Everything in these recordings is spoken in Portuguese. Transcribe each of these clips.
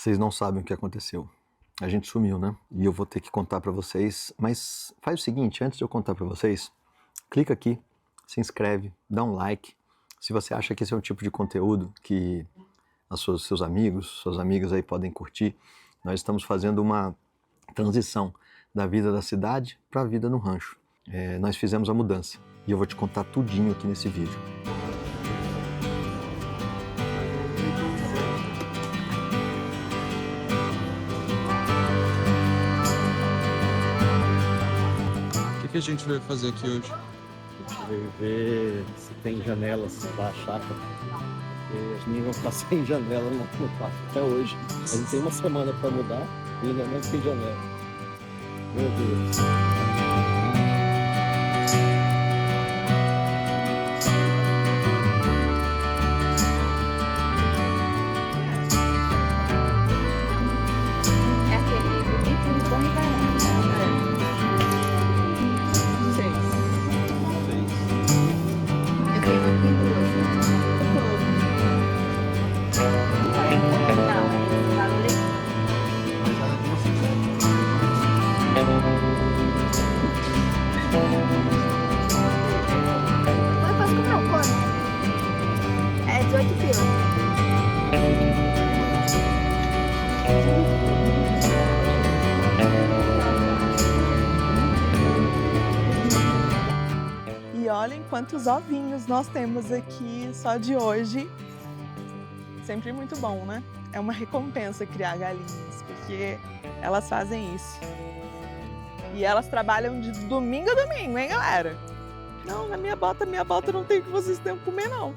Vocês não sabem o que aconteceu. A gente sumiu, né? E eu vou ter que contar pra vocês. Mas faz o seguinte, antes de eu contar pra vocês, clica aqui, se inscreve, dá um like. Se você acha que esse é um tipo de conteúdo que seus amigos, suas amigas aí podem curtir, nós estamos fazendo uma transição da vida da cidade para a vida no rancho. Nós fizemos a mudança e eu vou te contar tudinho aqui nesse vídeo. O que a gente veio fazer aqui hoje? A gente veio ver se tem janelas da chácara. Porque as meninas vão ficar sem janela no quarto até hoje. A gente tem uma semana para mudar e ainda não tem janela. Meu Deus. É aquele bonito, bom e barato. Eu tenho aqui duas. Não, esse barulho eu posso comprar um cone? É 18 pila. E olhem quantos ovinhos nós temos aqui só de hoje. Sempre muito bom, né? É uma recompensa criar galinhas, porque elas fazem isso. E elas trabalham de domingo a domingo, hein, galera? Não, na minha bota não tem o que vocês têm que comer, não.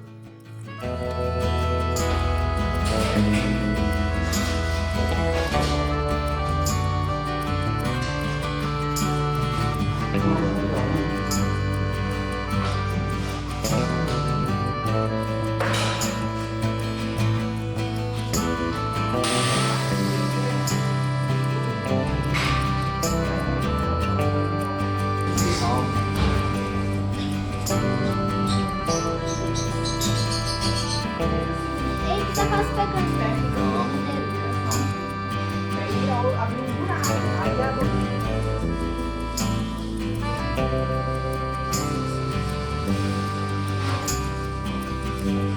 Eita, tá quase pegando perto do ombro dele. Aí eu abri um buraco. Aí abriu.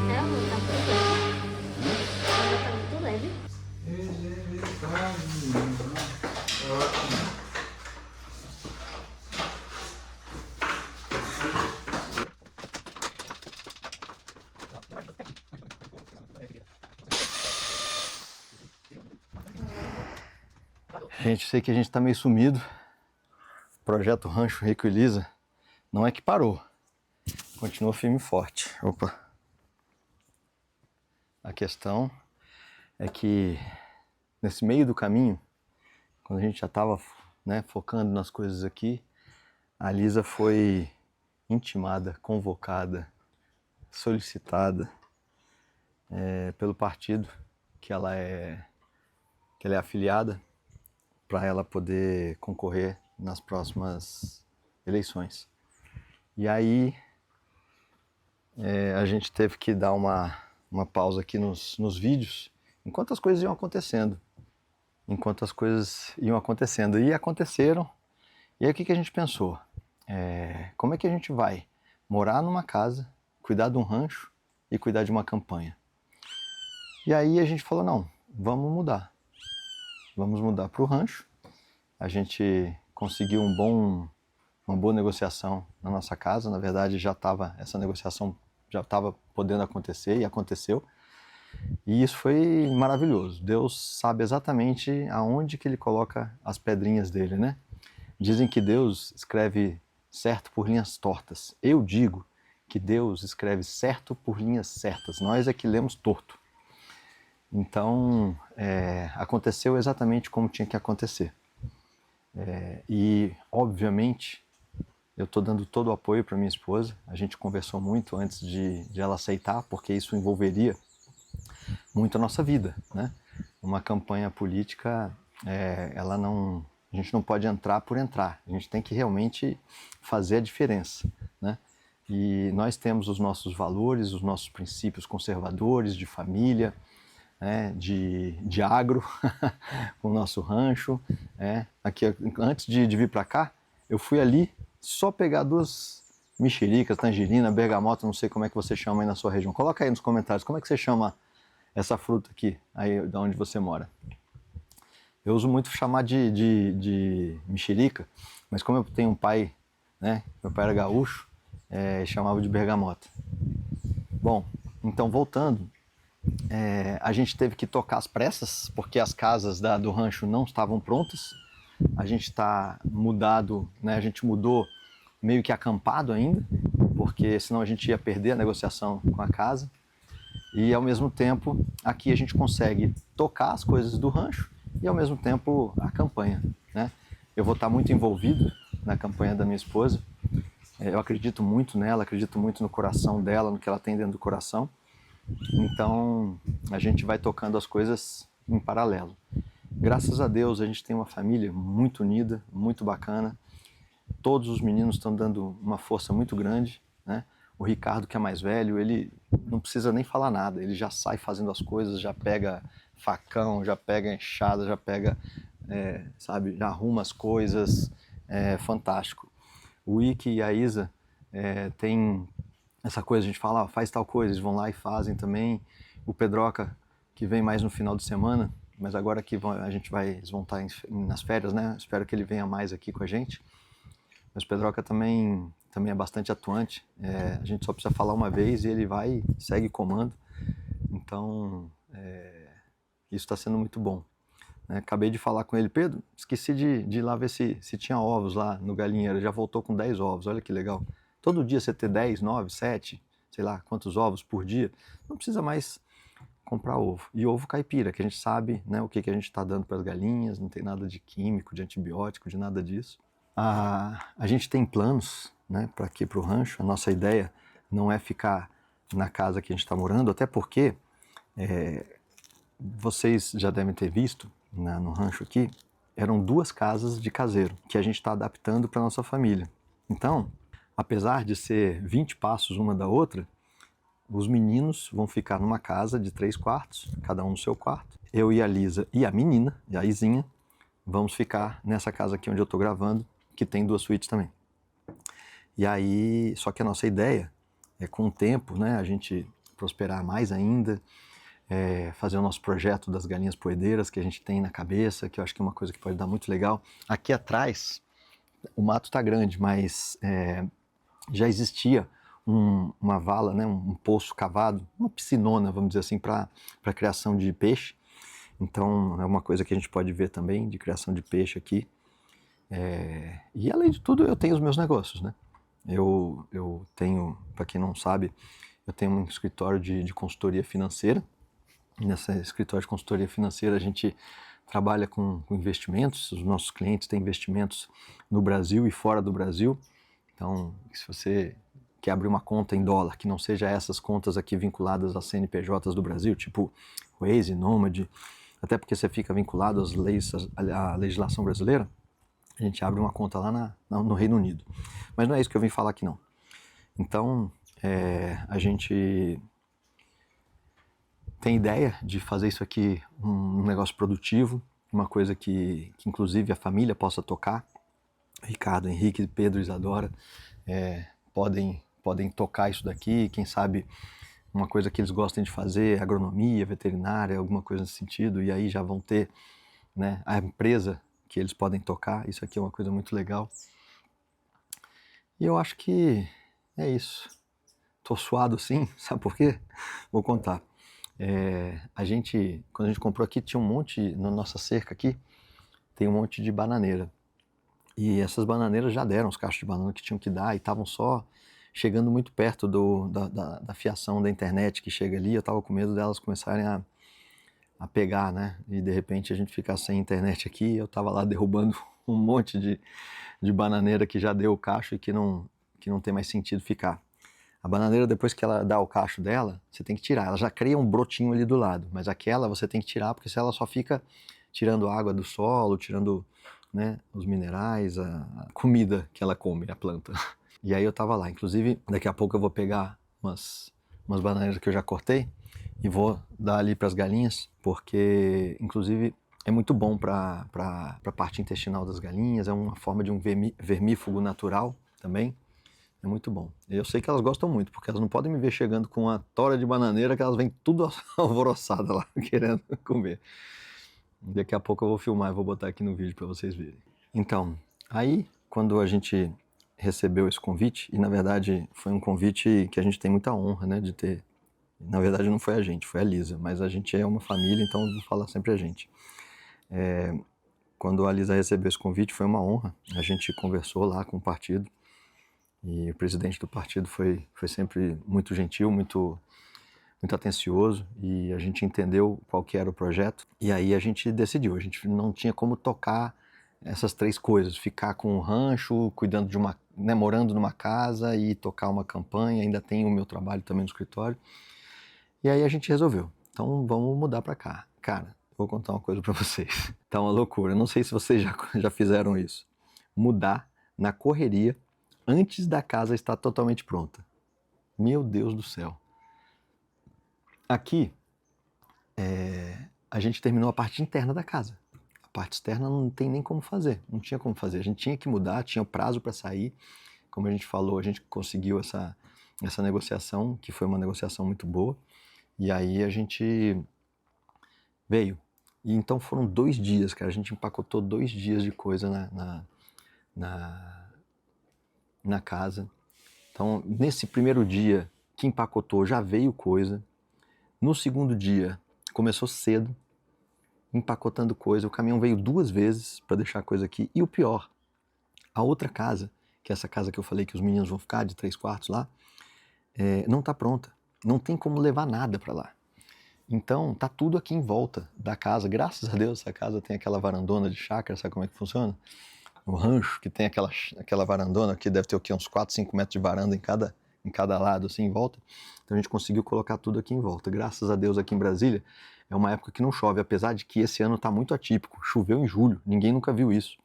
É, amor, tá tudo leve. Tá muito leve. Gente, sei que a gente tá meio sumido. Projeto Rancho Rico e Lisa não é que parou. Continua firme e forte. Opa. A questão é que nesse meio do caminho, quando a gente já estava, né, focando nas coisas aqui, a Lisa foi intimada, convocada, solicitada pelo partido que ela é afiliada, para ela poder concorrer nas próximas eleições. E aí a gente teve que dar uma pausa aqui nos vídeos, enquanto as coisas iam acontecendo. E aconteceram. E aí o que a gente pensou? Como é que a gente vai morar numa casa, cuidar de um rancho e cuidar de uma campanha? E aí a gente falou, não, vamos mudar. Vamos mudar para o rancho. A gente conseguiu uma boa negociação na nossa casa. Na verdade, essa negociação já estava podendo acontecer e aconteceu. E isso foi maravilhoso. Deus sabe exatamente aonde que ele coloca as pedrinhas dele, né? Dizem que Deus escreve certo por linhas tortas. Eu digo que Deus escreve certo por linhas certas. Nós é que lemos torto. Então, aconteceu exatamente como tinha que acontecer. E, obviamente, eu estou dando todo o apoio para minha esposa. A gente conversou muito antes de ela aceitar, porque isso envolveria muito a nossa vida, né? Uma campanha política, a gente não pode entrar por entrar. A gente tem que realmente fazer a diferença, né? E nós temos os nossos valores, os nossos princípios conservadores de família, né, de agro, com o nosso rancho. Aqui, antes de vir para cá, eu fui ali só pegar 2 mexericas, tangerina, bergamota, não sei como é que você chama aí na sua região. Coloca aí nos comentários, como é que você chama essa fruta aqui, aí da onde você mora? Eu uso muito chamar de mexerica, mas como eu tenho um pai, né, meu pai era gaúcho, chamava de bergamota. Bom, então voltando, a gente teve que tocar às pressas, porque as casas do rancho não estavam prontas. A gente está mudado, né, a gente mudou meio que acampado ainda, porque senão a gente ia perder a negociação com a casa. E ao mesmo tempo, aqui a gente consegue tocar as coisas do rancho e ao mesmo tempo a campanha, né? Eu vou estar muito envolvido na campanha da minha esposa. Eu acredito muito nela, acredito muito no coração dela, no que ela tem dentro do coração. Então a gente vai tocando as coisas em paralelo. Graças a Deus a gente tem uma família muito unida, muito bacana. Todos os meninos estão dando uma força muito grande, né? O Ricardo, que é mais velho, ele não precisa nem falar nada, ele já sai fazendo as coisas, já pega facão, já pega enxada, já pega, sabe, já arruma as coisas, fantástico. O Ike e a Isa tem essa coisa, a gente fala, faz tal coisa, eles vão lá e fazem também. O Pedroca, que vem mais no final de semana, mas agora que eles vão estar nas férias, né? Espero que ele venha mais aqui com a gente. Mas o Pedroca também é bastante atuante. A gente só precisa falar uma vez e ele vai e segue comando. Então, isso está sendo muito bom. Acabei de falar com ele, Pedro, esqueci de ir lá ver se tinha ovos lá no galinheiro. Já voltou com 10 ovos, olha que legal. Todo dia você ter 10, 9, 7, sei lá quantos ovos por dia, não precisa mais comprar ovo. E ovo caipira, que a gente sabe, né, o que a gente está dando para as galinhas, não tem nada de químico, de antibiótico, de nada disso. A gente tem planos, né, para aqui para o rancho. A nossa ideia não é ficar na casa que a gente está morando, até porque vocês já devem ter visto no rancho aqui, eram 2 casas de caseiro que a gente está adaptando para nossa família. Então, apesar de ser 20 passos uma da outra, os meninos vão ficar numa casa de 3 quartos, cada um no seu quarto. Eu e a Lisa e a menina, e a Izinha, vamos ficar nessa casa aqui onde eu estou gravando, que tem 2 suítes também. E aí, só que a nossa ideia é, com o tempo, né, a gente prosperar mais ainda, fazer o nosso projeto das galinhas poedeiras que a gente tem na cabeça, que eu acho que é uma coisa que pode dar muito legal. Aqui atrás, o mato está grande, mas já existia uma vala, né, um poço cavado, uma piscinona, vamos dizer assim, para a criação de peixe. Então é uma coisa que a gente pode ver também, de criação de peixe aqui. E além de tudo, eu tenho os meus negócios, né? Eu tenho, para quem não sabe, eu tenho um escritório de consultoria financeira. Nesse escritório de consultoria financeira a gente trabalha com investimentos. Os nossos clientes têm investimentos no Brasil e fora do Brasil. Então, se você quer abrir uma conta em dólar, que não seja essas contas aqui vinculadas às CNPJs do Brasil, tipo Waze, Nomad, até porque você fica vinculado às leis, à legislação brasileira, a gente abre uma conta lá no Reino Unido. Mas não é isso que eu vim falar aqui não. Então, a gente tem ideia de fazer isso aqui um negócio produtivo, uma coisa que inclusive a família possa tocar. Ricardo, Henrique, Pedro, Isadora podem tocar isso daqui, quem sabe uma coisa que eles gostem de fazer, agronomia, veterinária, alguma coisa nesse sentido, e aí já vão ter, né, a empresa que eles podem tocar. Isso aqui é uma coisa muito legal. E eu acho que é isso. Tô suado sim, sabe por quê? Vou contar. Quando a gente comprou aqui, tinha um monte, na nossa cerca aqui, tem um monte de bananeira. E essas bananeiras já deram os cachos de banana que tinham que dar e estavam só chegando muito perto da fiação da internet que chega ali. Eu estava com medo delas começarem a pegar, né? E de repente a gente ficar sem internet aqui. Eu estava lá derrubando um monte de bananeira que já deu o cacho e que não tem mais sentido ficar. A bananeira, depois que ela dá o cacho dela, você tem que tirar. Ela já cria um brotinho ali do lado, mas aquela você tem que tirar, porque se ela só fica tirando água do solo, tirando, né, os minerais, a comida que ela come, a planta. E aí eu tava lá. Inclusive, daqui a pouco eu vou pegar umas bananeiras que eu já cortei e vou dar ali para as galinhas, porque inclusive é muito bom para a parte intestinal das galinhas, é uma forma de um vermífugo natural também, é muito bom. Eu sei que elas gostam muito, porque elas não podem me ver chegando com uma tora de bananeira que elas vêm tudo alvoroçadas lá, querendo comer. Daqui a pouco eu vou filmar e vou botar aqui no vídeo para vocês verem. Então, aí quando a gente recebeu esse convite, e na verdade foi um convite que a gente tem muita honra, né, de ter. Na verdade não foi a gente, foi a Lisa, mas a gente é uma família, então eu vou falar sempre a gente. Quando a Lisa recebeu esse convite foi uma honra, a gente conversou lá com o partido, e o presidente do partido foi sempre muito gentil, muito atencioso, e a gente entendeu qual que era o projeto, e aí a gente decidiu, a gente não tinha como tocar essas 3 coisas, ficar com um rancho, cuidando de uma, né, morando numa casa e tocar uma campanha, ainda tem o meu trabalho também no escritório, e aí a gente resolveu, então vamos mudar para cá. Cara, vou contar uma coisa para vocês, tá uma loucura, não sei se vocês já fizeram isso, mudar na correria antes da casa estar totalmente pronta. Meu Deus do céu. Aqui, a gente terminou a parte interna da casa. A parte externa não tem nem como fazer, não tinha como fazer. A gente tinha que mudar, tinha prazo para sair. Como a gente falou, a gente conseguiu essa negociação, que foi uma negociação muito boa. E aí a gente veio. E então foram 2 dias, cara. A gente empacotou 2 dias de coisa na casa. Então, nesse primeiro dia que empacotou, já veio coisa. No segundo dia, começou cedo, empacotando coisa. O caminhão veio 2 vezes para deixar coisa aqui. E o pior, a outra casa, que é essa casa que eu falei que os meninos vão ficar, de 3 quartos lá, não está pronta. Não tem como levar nada para lá. Então, tá tudo aqui em volta da casa. Graças a Deus, essa casa tem aquela varandona de chácara, sabe como é que funciona? O rancho, que tem aquela varandona, que deve ter o quê? Uns 4, 5 metros de varanda em cada lado, assim, em volta. Então a gente conseguiu colocar tudo aqui em volta. Graças a Deus, aqui em Brasília, é uma época que não chove, apesar de que esse ano está muito atípico. Choveu em julho, ninguém nunca viu isso.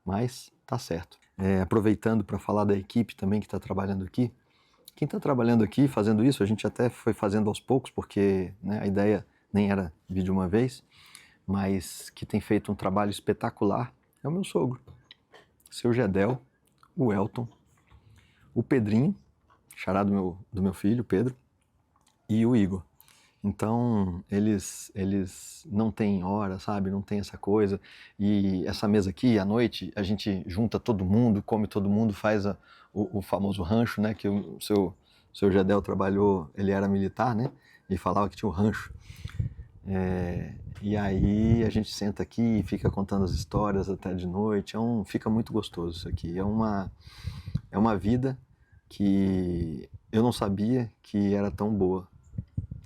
Mas tá certo. Aproveitando para falar da equipe também que está trabalhando aqui. Quem está trabalhando aqui, fazendo isso, a gente até foi fazendo aos poucos, porque, né, a ideia nem era vir de uma vez, mas que tem feito um trabalho espetacular, é o meu sogro, seu Gedel, o Elton, o Pedrinho, xará do meu filho, Pedro, e o Igor. Então, eles não têm hora, sabe? Não tem essa coisa. E essa mesa aqui, à noite, a gente junta todo mundo, come todo mundo, faz o famoso rancho, né? Que o seu Gedel trabalhou, ele era militar, né? E falava que tinha um rancho. E aí a gente senta aqui e fica contando as histórias até de noite. Fica muito gostoso isso aqui. É uma vida que eu não sabia que era tão boa,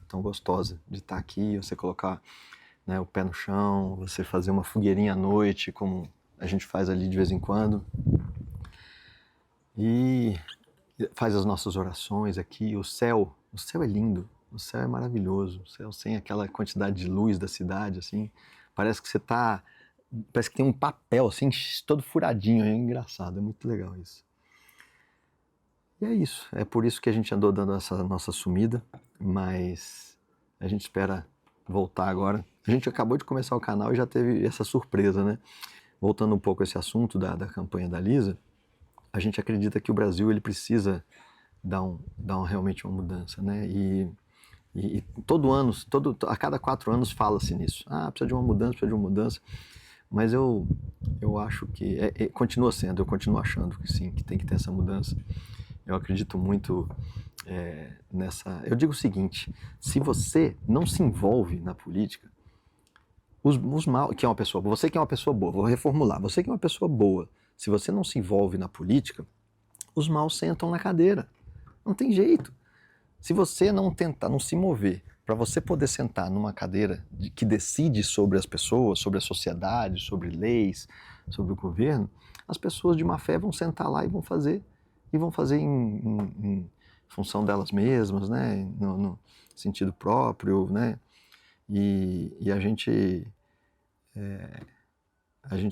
tão gostosa de estar aqui, você colocar, né, o pé no chão, você fazer uma fogueirinha à noite, como a gente faz ali de vez em quando, e faz as nossas orações aqui. O céu é lindo, o céu é maravilhoso, o céu sem aquela quantidade de luz da cidade, assim, parece que parece que tem um papel, assim, todo furadinho, é engraçado, é muito legal isso. E é isso, é por isso que a gente andou dando essa nossa sumida, mas a gente espera voltar agora. A gente acabou de começar o canal e já teve essa surpresa, né? Voltando um pouco a esse assunto da campanha da Lisa, a gente acredita que o Brasil ele precisa dar realmente uma mudança, né? E todo ano, a cada 4 anos fala-se nisso. Precisa de uma mudança, mas eu acho que continua sendo, eu continuo achando que sim, que tem que ter essa mudança. Eu acredito muito nessa. Eu digo o seguinte: se você não se envolve na política, os mal, que é uma pessoa, você que é uma pessoa boa, vou reformular, você que é uma pessoa boa, se você não se envolve na política, os maus sentam na cadeira. Não tem jeito. Se você não tentar, não se mover, para você poder sentar numa cadeira que decide sobre as pessoas, sobre a sociedade, sobre leis, sobre o governo, as pessoas de má fé vão sentar lá e vão fazer em função delas mesmas, né? No sentido próprio, né? E a gente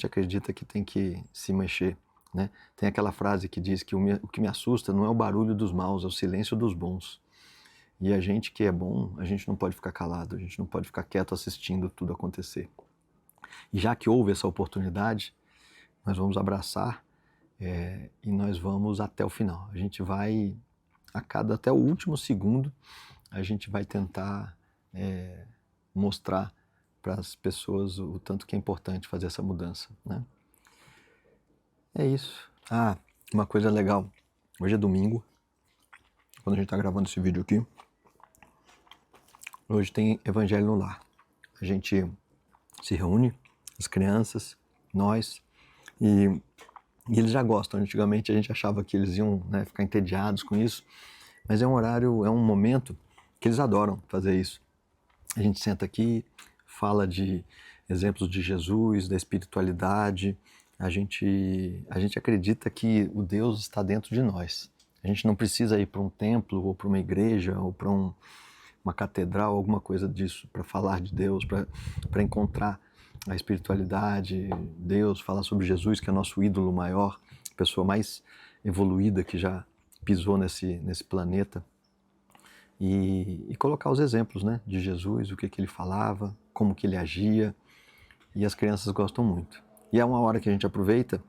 acredita que tem que se mexer, né? Tem aquela frase que diz que o que me assusta não é o barulho dos maus, é o silêncio dos bons. E a gente que é bom, a gente não pode ficar calado, a gente não pode ficar quieto assistindo tudo acontecer. E já que houve essa oportunidade, nós vamos abraçar e nós vamos até o final. A gente vai, até o último segundo, a gente vai tentar mostrar para as pessoas o tanto que é importante fazer essa mudança, né? É isso. Ah, uma coisa legal. Hoje é domingo, quando a gente está gravando esse vídeo aqui. Hoje tem Evangelho no Lar. A gente se reúne, as crianças, nós, e eles já gostam. Antigamente a gente achava que eles iam, né, ficar entediados com isso, mas é um horário, é um momento que eles adoram fazer isso. A gente senta aqui, fala de exemplos de Jesus, da espiritualidade. A gente acredita que o Deus está dentro de nós. A gente não precisa ir para um templo, ou para uma igreja, ou para uma catedral, alguma coisa disso, para falar de Deus, para encontrar a espiritualidade, Deus, falar sobre Jesus, que é nosso ídolo maior, a pessoa mais evoluída que já pisou nesse planeta. E colocar os exemplos, né, de Jesus, o que ele falava, como que ele agia, e as crianças gostam muito. E é uma hora que a gente aproveita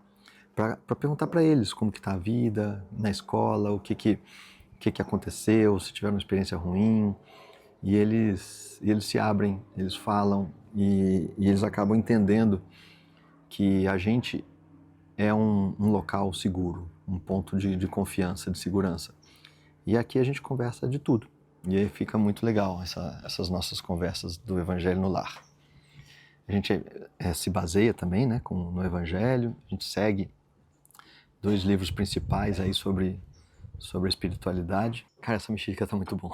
para perguntar para eles como que está a vida na escola, o que aconteceu, se tiveram uma experiência ruim, e eles se abrem, eles falam, e eles acabam entendendo que a gente é um local seguro, um ponto de confiança, de segurança. E aqui a gente conversa de tudo. E aí fica muito legal essas nossas conversas do Evangelho no Lar. A gente se baseia também, né, no Evangelho, a gente segue 2 livros principais aí sobre a espiritualidade. Cara, essa mexerica tá muito bom.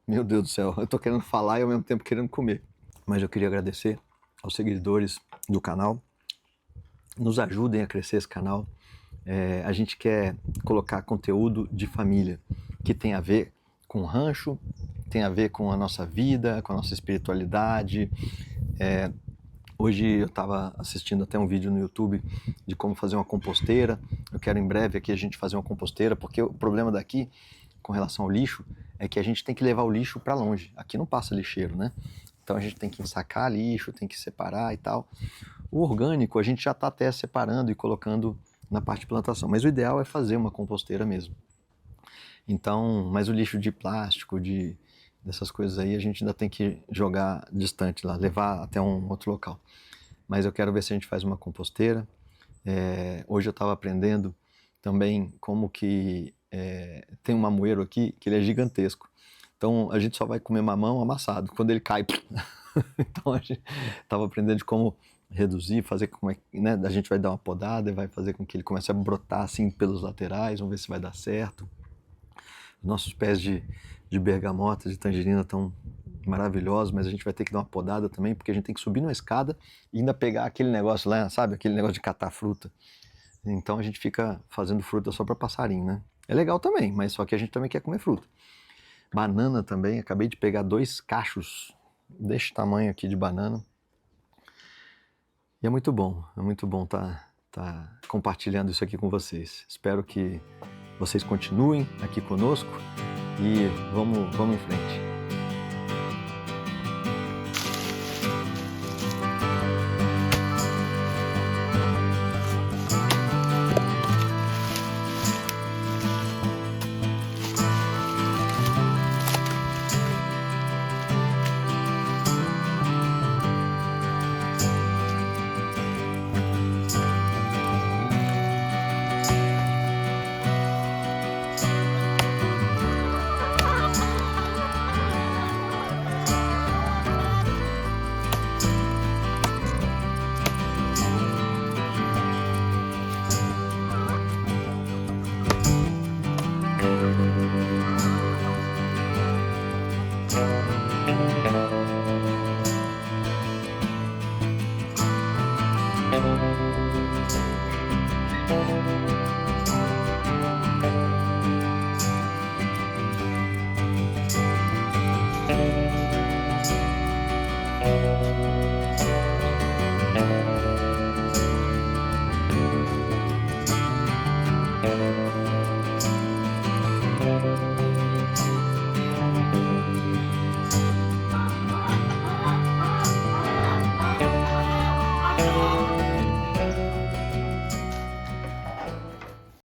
Meu Deus do céu, eu tô querendo falar e ao mesmo tempo querendo comer. Mas eu queria agradecer aos seguidores do canal. Nos ajudem a crescer esse canal. A gente quer colocar conteúdo de família que tem a ver com o rancho, tem a ver com a nossa vida, com a nossa espiritualidade. Hoje eu estava assistindo até um vídeo no YouTube de como fazer uma composteira. Eu quero em breve aqui a gente fazer uma composteira, porque o problema daqui com relação ao lixo é que a gente tem que levar o lixo para longe. Aqui não passa lixeiro, né? Então a gente tem que ensacar lixo, tem que separar e tal. O orgânico a gente já está até separando e colocando na parte de plantação, mas o ideal é fazer uma composteira mesmo. Então, mas o lixo de plástico, dessas coisas aí, a gente ainda tem que jogar distante lá, levar até um outro local. Mas eu quero ver se a gente faz uma composteira. Hoje eu estava aprendendo também como que tem um mamoeiro aqui, que ele é gigantesco. Então a gente só vai comer mamão amassado, quando ele cai. Então a gente estava aprendendo de como reduzir, fazer como né? A gente vai dar uma podada e vai fazer com que ele comece a brotar assim pelos laterais, vamos ver se vai dar certo. Nossos pés de bergamota, de tangerina estão maravilhosos, mas a gente vai ter que dar uma podada também, porque a gente tem que subir numa escada e ainda pegar aquele negócio lá, sabe? Aquele negócio de catar fruta. Então a gente fica fazendo fruta só para passarinho, né? É legal também, mas só que a gente também quer comer fruta. Banana também, acabei de pegar 2 cachos deste tamanho aqui de banana. E é muito bom tá compartilhando isso aqui com vocês. Espero que vocês continuem aqui conosco e vamos em frente.